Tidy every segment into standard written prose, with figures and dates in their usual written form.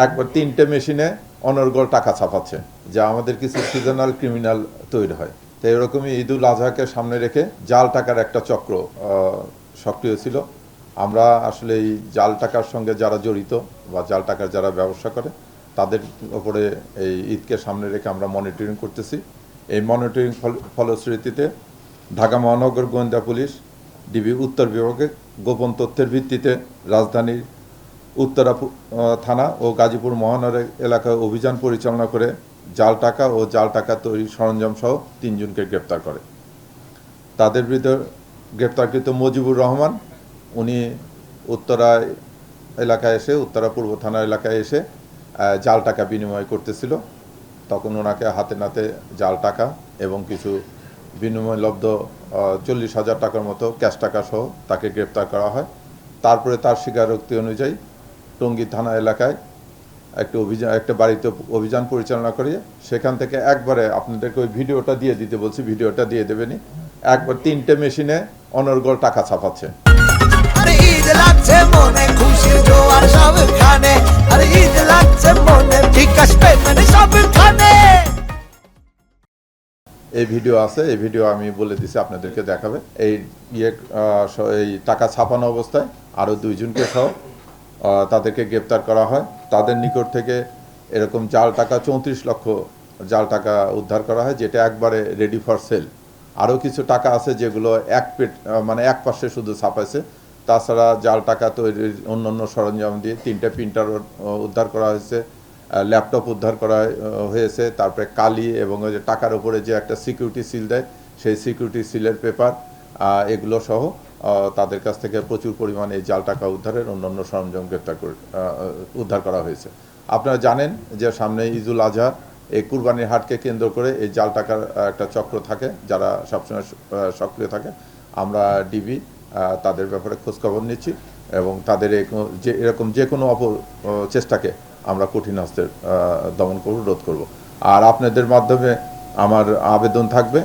একবার ৩টে মেশিনে অনর্গল টাকা ছাপাচ্ছে, যা আমাদের কিছু সিজনাল ক্রিমিনাল তৈরি হয়। তো এরকমই ঈদুল আজহাকে সামনে রেখে জাল টাকার একটা চক্র সক্রিয় ছিল। আমরা আসলে এই জাল টাকার সঙ্গে যারা জড়িত বা জাল টাকার যারা ব্যবসা করে তাদের উপরে এই ঈদকে সামনে রেখে আমরা মনিটরিং করতেছি। এই মনিটরিং ফলশ্রুতিতে ঢাকা মহানগর গোয়েন্দা পুলিশ ডিবি উত্তর বিভাগে গোপন তথ্যের ভিত্তিতে রাজধানীর উত্তরা থানা ও গাজীপুর মহানগর এলাকায় অভিযান পরিচালনা করে জাল টাকা ও জাল টাকা তৈরির সরঞ্জাম সহ ৩ জনকে গ্রেপ্তার করে। তাদের বিরুদ্ধে গ্রেপ্তারকৃত মজিবুর রহমান, উনি উত্তরা এলাকায় এসে উত্তরা পূর্ব থানা এলাকায় এসে জাল টাকা বিনিময় করতেছিল। তখন ওনাকে হাতে নাতে জাল টাকা এবং কিছু বিনিময়লব্ধ 40,000 টাকার মতো ক্যাশ টাকা সহ তাকে গ্রেপ্তার করা হয়। তারপরে তার স্বীকারোক্তি অনুযায়ী টঙ্গী থানা এলাকায় একটা বাড়িতে অভিযান পরিচালনা করিয়ে সেখান থেকে একবারে আপনাদেরকে ওই ভিডিওটা দিয়ে দিতে বলছি, ভিডিওটা দিয়ে দেবেনি, একবার 3টে মেশিনে অনর্গল টাকা ছাপাচ্ছে। এই ভিডিও আছে, এই ভিডিও আমি বলে দিছি আপনাদেরকে দেখাবে। এই টাকা ছাপানো অবস্থায় আরও 2 জনকে সহ তাদেরকে গ্রেপ্তার করা হয়। তাদের নিকট থেকে এরকম জাল টাকা 34 লক্ষ জাল টাকা উদ্ধার করা হয়, যেটা একবারে রেডি ফর সেল। আরও কিছু টাকা আছে যেগুলো এক পাশে শুধু ছাপাইছে। তাছাড়া জাল টাকা তৈরির অন্যান্য সরঞ্জাম দিয়ে 3টে প্রিন্টার উদ্ধার করা হয়েছে, ল্যাপটপ উদ্ধার করা হয়েছে, তারপরে কালি এবং ওই যে টাকার উপরে যে একটা সিকিউরিটি সিল দেয় সেই সিকিউরিটি সিলের পেপার, এগুলো সহ তাদের কাছ থেকে প্রচুর পরিমাণে এই জাল টাকা উদ্ধারের অন্যান্য সরঞ্জাম উদ্ধার করা হয়েছে। আপনারা জানেন যে সামনে ঈদুল আজহা, এই কুরবানির হাটকে কেন্দ্র করে এই জাল টাকার একটা চক্র থাকে, যারা সবসময় সক্রিয় থাকে। আমরা ডিবি তাদের ব্যাপারে খোঁজখবর নিচ্ছি এবং তাদের এরকম যে কোনো চেষ্টাকে আমরা কঠিন হস্তের দমন করব, রোধ করব। আর আপনাদের মাধ্যমে আমার আবেদন থাকবে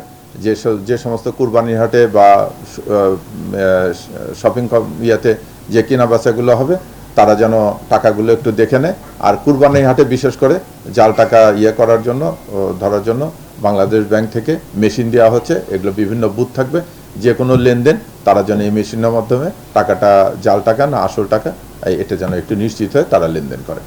যে সমস্ত কুরবানির হাটে বা শপিং ইয়াতে যে কেনা বেচাগুলো হবে তারা যেন টাকাগুলো একটু দেখে নেয়। আর কুরবানির হাটে বিশেষ করে জাল টাকা করার জন্য, ধরার জন্য বাংলাদেশ ব্যাংক থেকে মেশিন দেওয়া হচ্ছে। এগুলো বিভিন্ন বুথ থাকবে, যে কোনো লেনদেন তারা যেন এই মেশিনের মাধ্যমে টাকাটা জাল টাকা না আসল টাকা এটা যেন একটু নিশ্চিত হয়ে তারা লেনদেন করে।